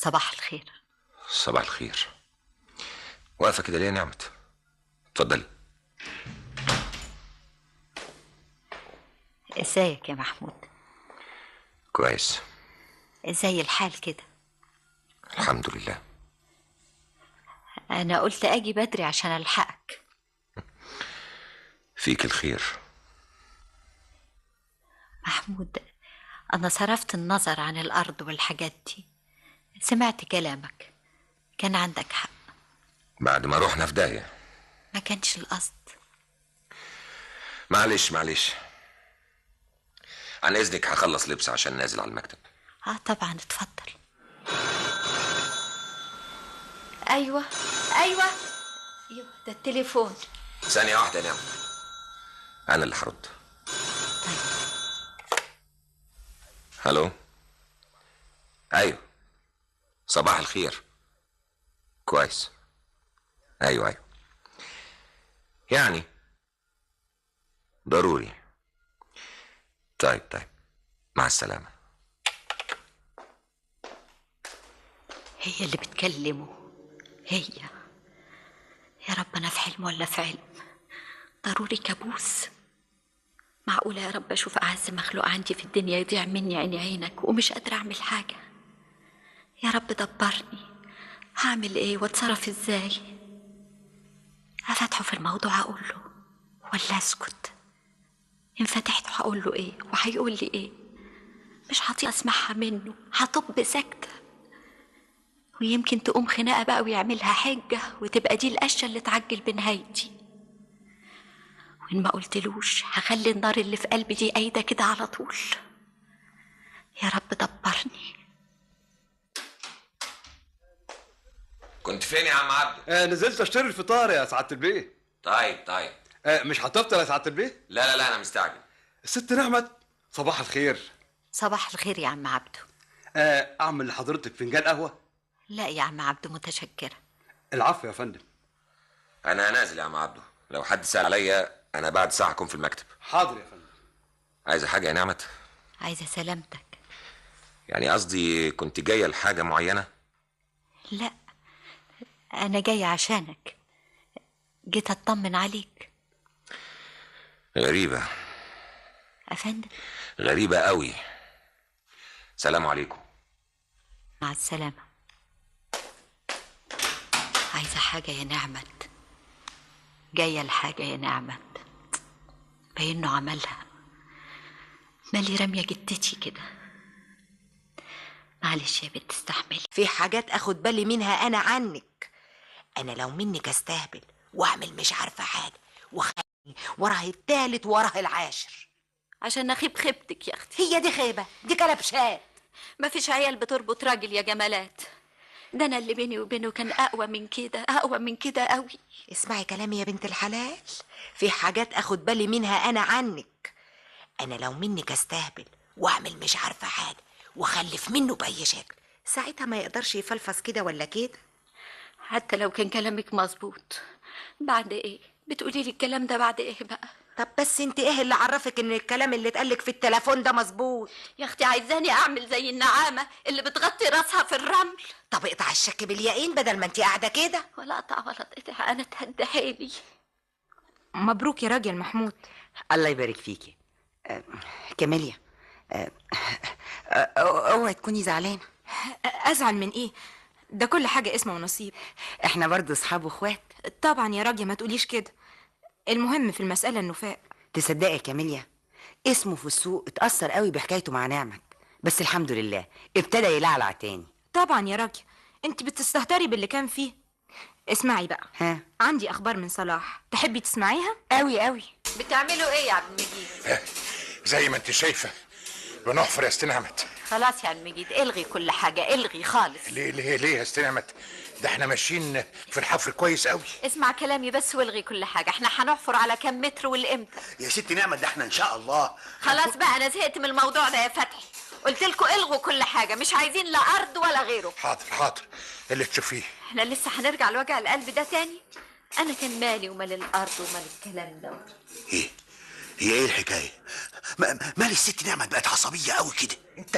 صباح الخير. صباح الخير. واقفة كده ليه يا نعمت؟ اتفضلي. ازيك يا محمود؟ كويس. ازاي الحال كده؟ الحمد لله. انا قلت اجي بدري عشان الحقك. فيك الخير. محمود، انا صرفت النظر عن الارض والحاجات دي. سمعت كلامك، كان عندك حق. بعد ما روحنا في داهية. ما كانش القصد. معلش معلش، عن اذنك هخلص لبس عشان نازل على المكتب. طبعا، اتفضل. ايوه ايوه ده التليفون. ثانية واحدة يا نعمت، انا اللي هرد. طيب. الو. ايوه، صباح الخير. كويس. ايوه يعني ضروري. طيب مع السلامة. هي اللي بتكلمه. هي. يا رب، انا في حلم ولا في علم؟ ضروري كابوس. معقولة يا رب اشوف اعز مخلوق عندي في الدنيا يضيع مني عيني عينك ومش قادرة اعمل حاجة؟ يا رب دبرني. هعمل ايه واتصرف ازاي؟ افتحه في الموضوع اقول له ولا اسكت؟ ان فتحته هقول له ايه وهيقول لي ايه؟ مش هطيق اسمعها منه، هطب ساكتة. ويمكن تقوم خناقة بقى ويعملها حجة وتبقى دي القشة اللي تعجل بنهايتي. وإن ما قلتلوش هخلي النار اللي في قلبي دي قايدة كده على طول. يا رب دبرني. كنت فين يا عم عبده؟ نزلت اشتري الفطار يا سعادة البيه. طيب. مش هتفطر يا سعادة البيه؟ لا انا مستعجل. الست نعمت، صباح الخير. صباح الخير يا عم عبده. اعمل لحضرتك فنجان قهوة؟ لا يا عم عبده، متشكرة. العفو يا فندم. انا نازل يا عم عبده، لو حد سأل عليا انا بعد ساعة هكون في المكتب. حاضر يا فندم. عايزة حاجة يا نعمت؟ عايزة سلامتك. يعني قصدي كنت جاية لحاجة معينة؟ لا، أنا جاية عشانك. جيت أطمن عليك. غريبة. أفندم. غريبة قوي. سلام عليكم. مع السلامة. عايزة حاجة يا نعمت؟ جاية لحاجة يا نعمت؟ بينه عملها. مالي رمية جدتي كده. معلش يا بنت، استحملي. في حاجات اخد بالي منها انا عنك. انا لو منك استهبل واعمل مش عارفه حاجه وخلي وراه التالت وراه العاشر. عشان أخيب خيبتك يا أختي. هي دي خيبه؟ دي كلبشات. مفيش عيال بتربط راجل يا جمالات. ده أنا اللي بيني وبينه كان أقوى من كده قوي. اسمعي كلامي يا بنت الحلال، في حاجات اخد بالي منها انا عنك. انا لو منك استهبل واعمل مش عارفه حاجه واخلف منه باي شكل، ساعتها ما يقدرش يفلفص كده ولا كده. حتى لو كان كلامك مظبوط، بعد ايه بتقولي لي الكلام ده؟ بعد ايه بقى؟ طب بس انت ايه اللي عرفك ان الكلام اللي اتقالك في التليفون ده مظبوط؟ يا اختي، عايزاني اعمل زي النعامه اللي بتغطي راسها في الرمل؟ طب اقطع الشك باليقين بدل ما انت قاعده كده. ولا اقطع ولا اتقطع، انا اتهدى حيلي. مبروك يا راجل محمود. الله يبارك فيكي. كاميليا، اوعي تكوني زعلانه. ازعل من ايه؟ ده كل حاجه اسمه ونصيب. احنا برضه اصحاب واخوات. طبعا يا راجل، ما تقوليش كده. المهم في المساله النفاق. تصدقي يا كاميليا، اسمه في السوق اتأثر قوي بحكايته مع نعمت، بس الحمد لله ابتدى يلعلع تاني. طبعا يا راجل، انت بتستهتري باللي كان فيه. اسمعي بقى. ها؟ عندي اخبار من صلاح، تحبي تسمعيها؟ قوي. بتعملوا ايه يا عم مجيد؟ زي ما انت شايفه بنحفر يا استنعمت. خلاص يا عم مجيد، الغي كل حاجه، الغي خالص. ليه يا استنعمت؟ ده احنا ماشيين في الحفر كويس قوي. اسمع كلامي بس والغي كل حاجه. احنا هنحفر على كام متر والامتى؟ يا ست نعمت، ده احنا ان شاء الله. خلاص بقى، انا زهقت من الموضوع ده يا فتحي. قلت لكم الغوا كل حاجه، مش عايزين لا ارض ولا غيره. حاضر اللي تشوفيه. احنا لسه هنرجع لوجع القلب ده تاني؟ انا كان مالي ومال الارض ومال الكلام ده. هي ايه الحكايه؟ مال الست نعمت بقت عصبيه قوي كده؟ انت